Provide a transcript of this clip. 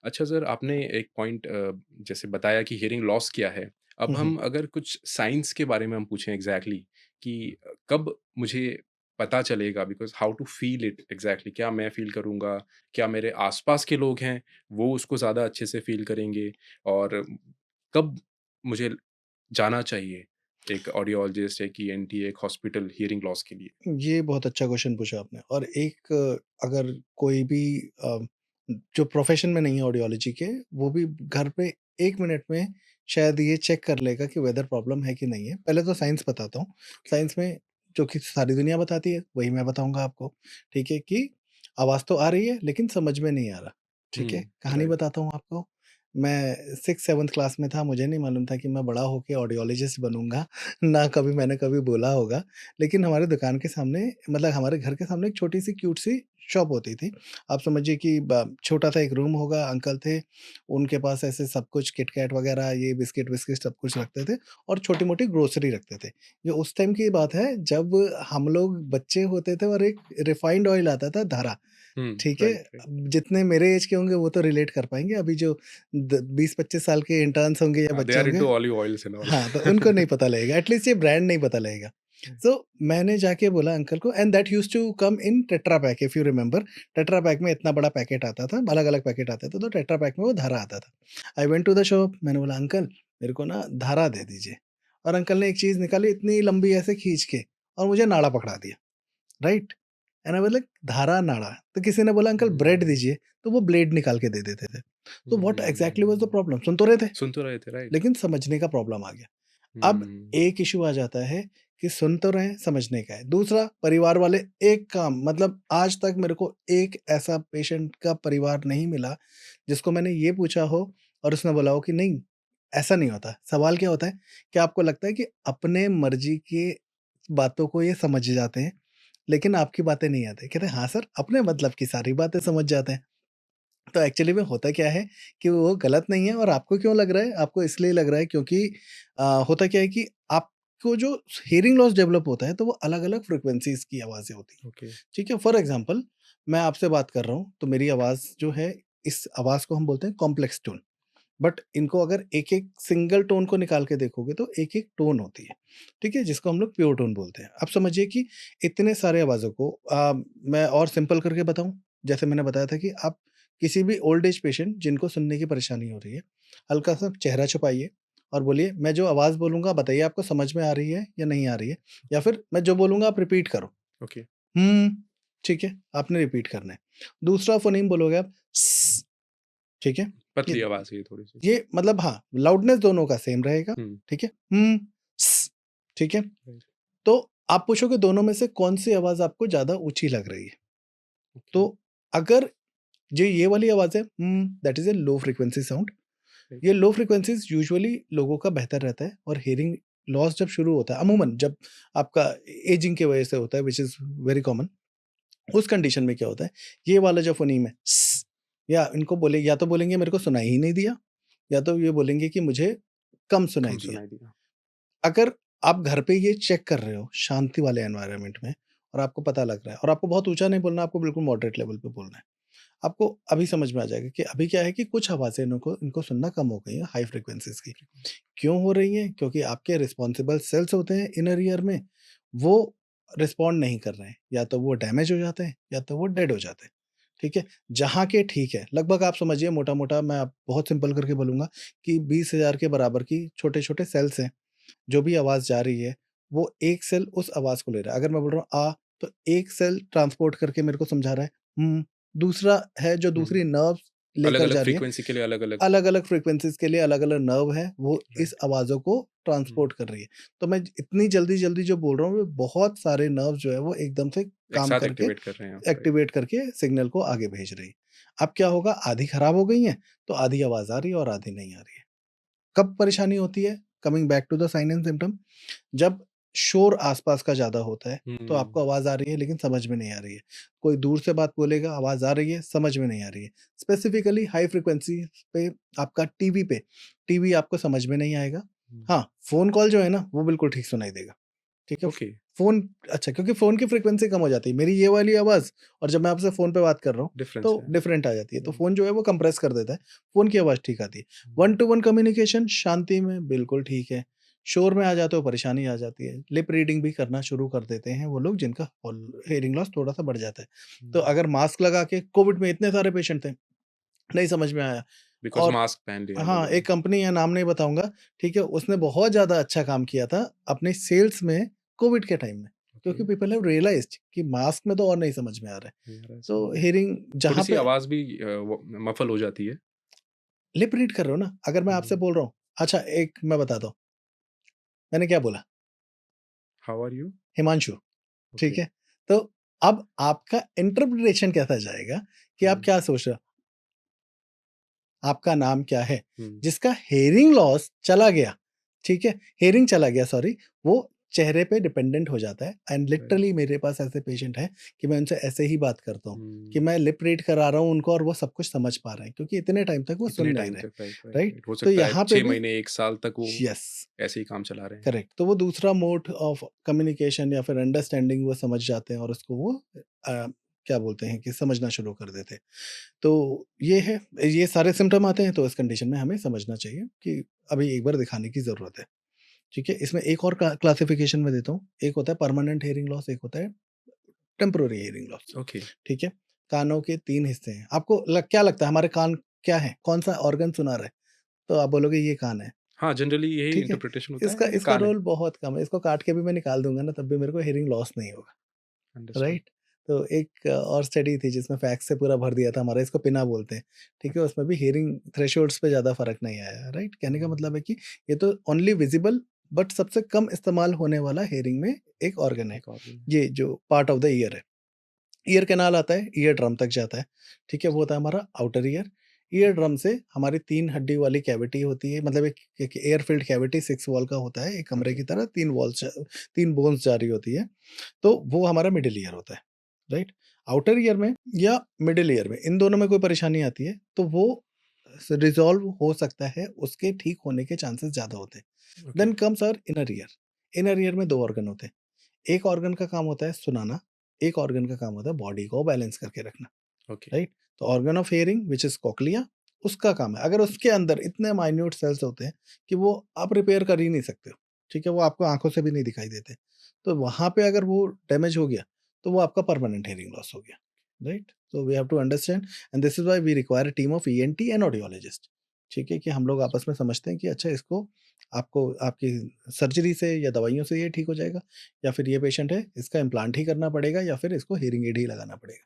अच्छा सर, आपने एक पॉइंट जैसे बताया कि हियरिंग लॉस क्या है। अब हुँ, हुँ। हम अगर कुछ साइंस के बारे में हम पूछें एग्ज़ैक्टली कि कब मुझे पता चलेगा, because how to feel it exactly, क्या मैं फ़ील करूँगा? क्या मेरे आस-पास के लोग हैं, वो उसको ज़्यादा अच्छे से फ़ील करेंगे? और कब मुझे जाना चाहिए एक ऑडियोलॉजिस्ट, एक ईएनटी, एक हॉस्पिटल हियरिंग लॉस के लिए? ये बहुत अच्छा क्वेश्चन पूछा आपने और एक अगर कोई भी जो प्रोफ़ेशन में नहीं है ऑडियोलॉजी के, वो भी घर पे 1 मिनट में शायद ये चेक कर लेगा कि वेदर प्रॉब्लम है कि नहीं है। पहले तो साइंस बताता हूँ। साइंस में जो कि सारी दुनिया बताती है, वही मैं बताऊँगा आपको। ठीक है? कि आवाज़ तो आ रही है, लेकिन समझ में नहीं आ रहा। ठीक है? हुँ, कहानी राइट। बताता हूँ आपको। मैं 6th-7th क्लास में था, मुझे नहीं मालूम था कि मैं बड़ा होके ऑडियोलॉजिस्ट बनूँगा। ना कभी मैंने कभी बोला होगा। लेकिन हमारे दुकान के सामने मतलब हमारे घर के सामने एक छोटी-सी क्यूट सी शॉप होती थी। आप समझिए कि ब छोटा-सा एक रूम होगा, अंकल थे, उनके पास ऐसे सब कुछ किट-कैट वगैरह ये बिस्किट-विस्किट सब कुछ रखते थे और छोटी-मोटी ग्रोसरी रखते थे। ये उस टाइम की बात है जब हम लोग बच्चे होते थे और एक रिफाइंड ऑयल आता था धारा, हुँ, ठीक है? Right, right. अब जितने मेरे ऐज के होंगे वो तो रिलेट कर पाएँगे, अभी जो द 20-25 साल के इंटर्न्स होंगे या दे बच्चे आर होंगे into olive oils and all. हाँ, तो उनको नहीं पता लगेगा, एटलीस्ट ये ब्रांड नहीं पता लगेगा। सो मैंने जाके बोला अंकल को and that used to come in tetra pack if you remember tetra pack में इतना बड़ा पैकेट आता था, अलग-अलग पैकेट आते थे, तो टेट्रा पैक में वो धारा आता था। I went to the shop मैंने बोला अंकल मेरे को ना धारा दे दीजिए और अंकल ने एक चीज़ निकाली इतनी लंबी ऐसे खींच के और मुझे नाड़ा पकड़ा दिया, right? And I was like धारा नाड़ा, तो किसी ने बोला अंकल ब्रेड हुँ, दीजिए, तो वो ब्लेड निकाल के दे देते थे। तो what exactly was the hmm. Problem? सुन तो रहे थे, सुन तो रहे थे, राइट। लेकिन समझने का प्रॉब्लम आ गया। अब हुँ, एक इश्यू आ जाता है कि सुन तो रहे हैं, समझने का है। दूसरा परिवार वाले एक काम मतलब आज तक मेरे को एक ऐसा पेशेंट का परिवार नहीं मिला, जिसको मैंने ये पूछा हो और उसने बोला हो कि नहीं, ऐसा नहीं होता। सवाल क्या होता है कि आपको लगता है कि अपने मर्ज़ी की बातों को ये समझ जाते हैं, लेकिन आपकी बातें नहीं आती। कहते हैं, "हाँ सर, अपने मतलब की सारी बातें समझ जाते हैं।" तो एक्चुअली में होता क्या है कि वो गलत नहीं है और आपको क्यों लग रहा है? आपको इसलिए लग रहा है क्योंकि होता क्या है कि आपको जो हियरिंग लॉस डेवलप होता है तो वो अलग-अलग फ्रीक्वेंसीज़ की आवाज़ें होती हैं, ओके। ठीक है? फॉर एग्ज़ाम्पल मैं आपसे बात कर रहा हूँ, तो मेरी आवाज़ जो है इस आवाज़ को हम बोलते हैं कॉम्प्लेक्स टोन। बट इनको अगर एक-एक सिंगल टोन को निकाल के देखोगे तो एक-एक टोन होती है, ठीक है? जिसको हम लोग प्योर टोन बोलते हैं। अब समझिए कि इतने सारे आवाज़ों को मैं और सिंपल करके बताऊँ? जैसे मैंने बताया था कि आप किसी भी ओल्ड एज पेशेंट जिनको सुनने की परेशानी हो रही है, हल्का-सा चेहरा छुपाइए और बोलिए, "मैं जो आवाज़ बोलूँगा बताइए आपको समझ में आ रही है या नहीं आ रही है?" या फिर मैं जो बोलूँगा आप रिपीट करो। ओके, हुँ, ठीक है? आपने रिपीट करना है। दूसरा फ़ोनीम बोलोगे आप स ठीक है? ये पतली आवाज़ है ये थोड़ी-सी। ये मतलब हाँ, लाउडनेस दोनों का सेम रहेगा, हुँ, ठीक है? स ठीक है? राइट, तो आप पूछोगे दोनों में से कौन-सी आवाज़ आपको ज़्यादा ऊँची लग रही है? ओके, तो अगर जो ये वाली आवाज़ है that is a low frequency sound. Right, ये लो फ्रीक्वेंसीज़ यूजुअली लोगों का बेहतर रहता है और हियरिंग लॉस जब शुरू होता है अमूमन जब आपका एजिंग की वजह से होता है व्हिच इज़ वेरी कॉमन, उस कंडीशन में क्या होता है, ये वाला जो फ़ोनीम है या इनको बोले या तो बोलेंगे मेरे को सुनाई ही नहीं दिया, या तो ये बोलेंगे कि मुझे कम सुनाई कम दिया। सुनाई दिया। अगर आप घर पे ये चेक कर रहे हो शांति वाले एनवायरनमेंट में और आपको पता लग रहा है और आपको बहुत ऊँचा नहीं बोलना है, आपको बिल्कुल मॉडरेट लेवल पे बोलना है। आपको अभी समझ में आ जाएगा कि अभी क्या है कि कुछ आवाज़ें इनको इनको सुनना कम हो गई है हाई फ्रीक्वेंसीज़ की। फ्रीक्वेंसी, क्यों हो रही हैं? क्योंकि आपके रिस्पॉन्सिबल सेल्स होते हैं इनर ईयर में, वो रिस्पॉन्ड नहीं कर रहे हैं। या तो वो डैमेज हो जाते हैं या तो वो डेड हो जाते हैं। ठीक है? जहाँ के ठीक है, लगभग आप समझिए मोटा-मोटा मैं आप बहुत सिंपल करके बोलूँगा कि 20,000 के बराबर की छोटे-छोटे सेल्स हैं। जो भी आवाज़ जा रही है, वो एक सेल उस आवाज़ को ले रहा है। अगर मैं बोल रहा हूँ तो एक सेल ट्रांसपोर्ट करके मेरे को समझा रहा है दूसरा है जो हुँ, दूसरी नर्व्स लेकर अलग-अलग जा रही है, फ्रीक्वेंसी के लिए अलग-अलग, अलग-अलग फ्रीक्वेंसीज़ के लिए अलग-अलग नर्व है, वो इस राइट, आवाज़ों को हुँ, ट्रांसपोर्ट कर रही है। तो मैं इतनी जल्दी-जल्दी जो बोल रहा हूँ, वो बहुत सारे नर्व जो है वो एकदम से एक काम साथ करके एक्टिवेट कर रहे हैं आप, राइट, एक्टिवेट करके सिग्नल को आगे भेज रही है। अब क्या होगा आधी खराब हो गई हैं, तो आधी आवाज़ आ रही है और आधी नहीं आ रही है। कब परेशानी होती है? Coming back to the sign and symptom जब शोर आस-पास का ज़्यादा होता है, तो आपको हुँ, आवाज़ आ रही है लेकिन समझ में नहीं आ रही है। कोई दूर से बात बोलेगा, आवाज़ आ रही है, समझ में नहीं आ रही है। स्पेसिफिकली हाई फ्रीक्वेंसी पे आपका टीवी आपको समझ में नहीं आएगा। हुँ, हाँ, फ़ोन कॉल जो है ना, वो बिल्कुल ठीक सुनाई देगा। ठीक है? ओके, फ़ोन अच्छा क्योंकि फ़ोन की फ्रीक्वेंसी कम हो जाती है। मेरी ये वाली आवाज़ और जब मैं आपसे फ़ोन पे बात कर रहा हूँ, डिफरेंस तो है। डिफरेंट आ जाती है। तो हुँ, फ़ोन जो है वो कंप्रेस कर देता है, फ़ोन की आवाज़ ठीक आती है। हुँ, वन टू वन कम्युनिकेशन शांति में बिल्कुल ठीक है। शोर में आ जाते हो परेशानी आ जाती है। लिप रीडिंग भी करना शुरू कर देते हैं वो लोग जिनका हियरिंग लॉस थोड़ा-सा बढ़ जाता है। तो हुँ। अगर मास्क लगा के कोविड में इतने सारे पेशेंट थे, नहीं समझ में आया बिकॉज़ और मास्क पहन लिया हाँ, लोगों ने। एक कंपनी है नाम नहीं बताऊँगा, ठीक है? उसने बहुत ज़्यादा अच्छा काम किया था अपने सेल्स में कोविड के टाइम में, ओके, क्योंकि पीपल हैव रियलाइज़्ड कि मास्क में तो और नहीं समझ में आ रहा है। मेरा तो सही है। हियरिंग जहाँ थोड़ी-सी पे आवाज़ भी वो मफ़ल हो जाती है। लिप रीड कर रहे हो ना, अगर मैं आपसे हुँ, बोल रहा हूँ अच्छा एक मैं बताता हूँ, मैंने क्या बोला? How are you? Himanshu, okay. ठीक है? तो अब आपका इंटरप्रिटेशन कैसा जाएगा कि आप हुँ, क्या सोच रहे हो? आपका नाम क्या है? हुँ, जिसका हियरिंग लॉस चला गया, ठीक है? हियरिंग चला गया सॉरी, वो चेहरे पे डिपेंडेंट हो जाता है एंड राइट। लिटरली मेरे पास ऐसे पेशेंट हैं कि मैं उनसे ऐसे ही बात करता हूँ, कि हुँ, मैं लिप रीड करा रहा हूँ उनको और वो सब कुछ समझ पा रहे हैं क्योंकि इतने टाइम तक वो सुन इतने नहीं टाइम रहे, तक राइट, राइट, राइट? राइट। हो तो सकता है यहाँ पे 6 भी महीने, 1 साल तक वो यस, ऐसे ही काम चला रहे हैं। करेक्ट। तो वो दूसरा मोड ऑफ कम्युनिकेशन या फिर अंडरस्टैंडिंग वो समझ जाते हैं और उसको वो क्या बोलते हैं कि समझना शुरू कर देते हैं। तो ये है, ये सारे सिम्पटम आते हैं तो इस कंडीशन में हमें समझना चाहिए कि अभी एक बार दिखाने की ज़रूरत है, ठीक है? इसमें एक और क्लासिफिकेशन मैं देता हूँ, एक होता है परमानेंट हियरिंग लॉस, एक होता है टेम्परेरी हियरिंग लॉस, ओके। ठीक है? कानों के 3 हिस्से हैं, आपको क्या लगता है हमारे कान क्या है? कौन-सा ऑर्गन सुना रहा है? तो आप बोलोगे ये कान है, हाँ, जनरली यही ठीक है? इंटरप्रिटेशन होता इसका है, ये इसका कान है। रोल बहुत कम है, इसको काट के भी मैं निकाल दूँगा ना तब भी मेरे को हियरिंग लॉस नहीं होगा। अंडरस्टूड। राइट? तो एक और स्टडी थी जिसमें फैक्ट्स से पूरा भर दिया था हमारा, इसको पिना बोलते हैं, ठीक है? उसमें भी हियरिंग थ्रेशोल्ड्स पे ज़्यादा फ़र्क नहीं आया, राइट? कहने का हुँ, मतलब है कि ये तो ओनली विज़िबल बट सबसे कम इस्तेमाल होने वाला हियरिंग में एक ऑर्गन है, एक ऑर्गन है। ये जो पार्ट ऑफ द ईयर है। ईयर कैनाल आता है, ईयर ड्रम तक जाता है, ठीक है? वो होता है हमारा आउटर ईयर। ईयर ड्रम से हमारी 3 हड्डी वाली कैविटी होती है, मतलब एक एयर फिल्ड कैविटी 6 वॉल का होता है, एक कमरे ओके, की तरह 3 बोन्स जा रही होती है। तो वो हमारा मिडल ईयर होता है, राइट? आउटर ईयर में या मिडल ईयर में इन दोनों में कोई परेशानी आती है, तो वो रिज़ॉल्व हो सकता है, उसके ठीक होने के चांसेस ज़्यादा होते हैं। Okay, then comes our inner ear. Inner ear में 2 ऑर्गन होते हैं। एक ऑर्गन का काम होता है सुनाना, एक ऑर्गन का काम होता है बॉडी को बैलेंस करके रखना, ओके। राइट? तो organ of hearing which is cochlea, उसका काम है। अगर उसके अंदर इतने माइन्यूट सेल्स होते हैं कि वो आप रिपेयर कर ही नहीं सकते हो, ठीक है? वो आपको आँखों से भी नहीं दिखाई देते। तो वहाँ पे अगर वो डैमेज हो गया, तो वो आपका परमानेंट हियरिंग लॉस हो गया, right? So we have to understand and this is why we require a team of ENT and audiologist, ठीक है? कि हम लोग आपस में समझते हैं कि अच्छा इसको आपको आपकी सर्जरी से या दवाइयों से ये ठीक हो जाएगा या फिर ये पेशेंट है, इसका इम्प्लांट ही करना पड़ेगा या फिर इसको हियरिंग एड ही लगाना पड़ेगा।